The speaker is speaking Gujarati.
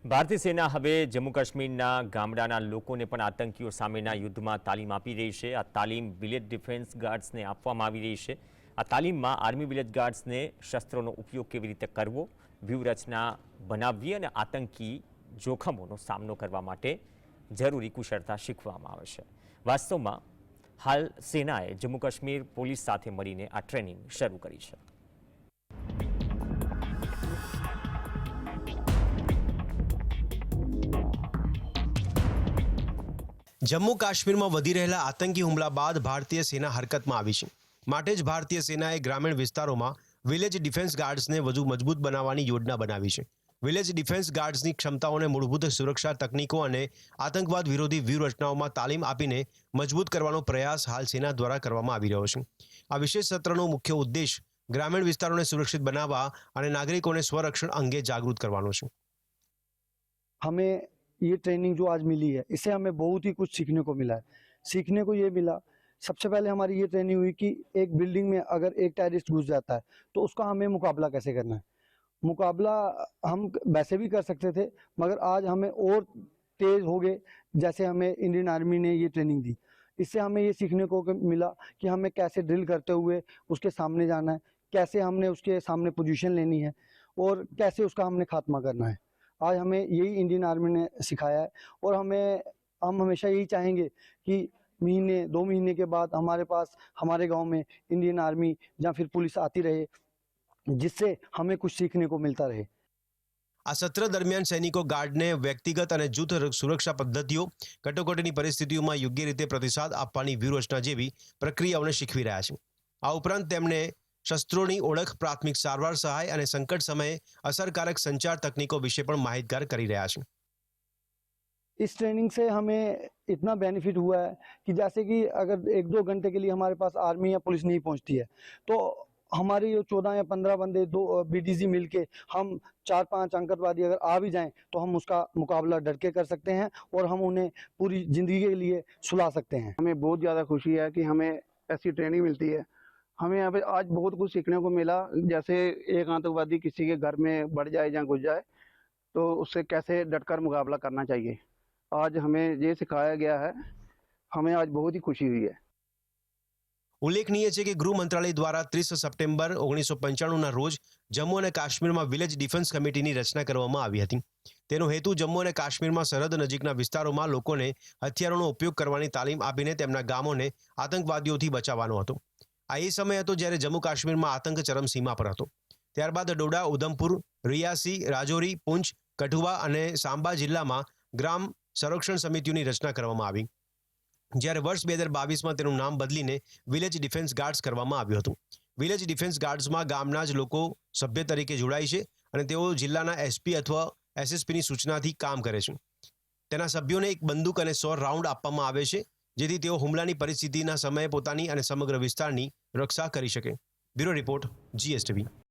ભારતીય સેના હવે જમ્મુ કાશ્મીરના ગામડાના લોકોને પણ આતંકીઓ સામેના યુદ્ધમાં તાલીમ આપી રહી છે। આ તાલીમ વિલેજ ડિફેન્સ ગાર્ડ્સને આપવામાં આવી રહી છે। આ તાલીમમાં આર્મી વિલેજ ગાર્ડ્સને શસ્ત્રોનો ઉપયોગ કેવી રીતે કરવો, વ્યૂહરચના બનાવવી અને આતંકી જોખમોનો સામનો કરવા માટે જરૂરી કુશળતા શીખવવામાં આવે છે। વાસ્તવમાં હાલ સેનાએ જમ્મુ કાશ્મીર પોલીસ સાથે મળીને આ ટ્રેનિંગ શરૂ કરી છે। જમ્મુ કાશ્મીરમાં વધી રહેલા આતંકી હુમલા બાદ ભારતીય સેના હરકતમાં આવી છે। માટે જ ભારતીય સેનાએ ગ્રામીણ વિસ્તારોમાં વિલેજ ડિફેન્સ ગાર્ડ્સને વધુ મજબૂત બનાવવાની યોજના બનાવી છે। વિલેજ ડિફેન્સ ગાર્ડ્સની ક્ષમતાઓને મૂળભૂત સુરક્ષા તકનીકો અને આતંકવાદ વિરોધી વ્યૂહરચનાઓમાં તાલીમ આપીને મજબૂત કરવાનો પ્રયાસ હાલ સેના દ્વારા કરવામાં આવી રહ્યો છે। આ વિશેષ સત્રનો મુખ્ય ઉદ્દેશ ગ્રામીણ વિસ્તારોને સુરક્ષિત બનાવવા અને નાગરિકોને સ્વરક્ષણ અંગે જાગૃત કરવાનો છે। हमें ये ट्रेनिंग जो आज मिली है, इससे हमें बहुत ही कुछ सीखने को मिला है। सीखने को ये मिला, सबसे पहले हमारी ये ट्रेनिंग हुई कि एक बिल्डिंग में अगर एक टेररिस्ट घुस जाता है तो उसका हमें मुकाबला कैसे करना है। मुकाबला हम वैसे भी कर सकते थे, मगर आज हमें और तेज हो गए, जैसे हमें इंडियन आर्मी ने ये ट्रेनिंग दी। इससे हमें ये सीखने को मिला कि हमें कैसे ड्रिल करते हुए उसके सामने जाना है, कैसे हमने उसके सामने पोजीशन लेनी है और कैसे उसका हमने खात्मा करना है। आज हमें यही इंडियन आर्मी ने सिखाया है और हम हमेशा यही चाहेंगे कि महीने 2 महीने के बाद हमारे पास हमारे गांव में इंडियन आर्मी या फिर पुलिस आती रहे, जिससे हमें कुछ सीखने को मिलता रहे। આ સત્ર દરમિયાન સૈનિકો ગાર્ડને વ્યક્તિગત અને જૂથ સુરક્ષા પદ્ધતિઓ, કટોકટીની પરિસ્થિતિઓમાં યોગ્ય રીતે પ્રતિસાદ આપવાની વ્યૂહરચના જેવી પ્રક્રિયાઓને શીખવી રહ્યા છે। આ ઉપરાંત તેમણે શસ્ત્રોની ઓળખ, પ્રાથમિક સારવાર સહાય અને સંકટ સમયે અસરકારક સંચાર તકનીકો વિશે પણ માહિતગાર કરી રહ્યા છે। इस ट्रेनिंग से हमें इतना बेनिफिट हुआ है कि जैसे कि अगर 1-2 घंटे के लिए हमारे पास आर्मी या पुलिस नहीं पहुंचती है, तो हमारी 14 या 15 बंदे 2 बीडीसी मिलके हम 4-5 आतंकवादी अगर आ भी जाएं तो हम उसका मुकाबला डट के कर सकते हैं और हम उन्हें पूरी जिंदगी के लिए सुला सकते हैं। हमें बहुत ज़्यादा खुशी है कि हमें ऐसी ट्रेनिंग मिलती है। हमें यहाँ पे आज बहुत कुछ सीखने को मिला, जैसे एक आतंकवादी किसी के घर में बढ़ जाए या घुस जाए तो उससे कैसे डटकर मुकाबला करना चाहिए। आज हमें ये सिखाया गया है, हमें आज बहुत ही खुशी हुई है। ઉલ્લેખનીય છે કે ગૃહ મંત્રાલય દ્વારા 30 સપ્ટેમ્બર 1995ના રોજ જમ્મુ અને કાશ્મીરમાં વિલેજ ડિફેન્સ કમિટીની રચના કરવામાં આવી હતી। તેનો હેતુ જમ્મુ અને કાશ્મીરમાં સરહદ નજીકના વિસ્તારોમાં લોકોને હથિયારોનો ઉપયોગ કરવાની તાલીમ આપીને તેમના ગામોને આતંકવાદીઓથી બચાવવાનો હતો। આ એ સમય હતો જ્યારે જમ્મુ કાશ્મીરમાં આતંક ચરમસીમા પર હતો। ત્યારબાદ ડોડા, ઉધમપુર, રિયાસી, રાજૌરી, પૂંચ, કઠુઆ અને સાંબા જિલ્લામાં ગ્રામ સંરક્ષણ સમિતિઓની રચના કરવામાં આવી, જ્યારે વર્ષ 2022માં તેનું નામ બદલીને વિલેજ ડિફેન્સ ગાર્ડ્સ કરવામાં આવ્યું હતું। વિલેજ ડિફેન્સ ગાર્ડ્સમાં ગામના જ લોકો સભ્ય તરીકે જોડાય છે અને તેઓ જિલ્લાના એસપી અથવા એસએસપીની સૂચનાથી કામ કરે છે। તેના સભ્યોને એક બંદૂક અને 100 રાઉન્ડ આપવામાં આવે છે, જેથી તેઓ હુમલાની પરિસ્થિતિના સમયે પોતાની અને સમગ્ર વિસ્તારની રક્ષા કરી શકે। Bureau report, GSTV।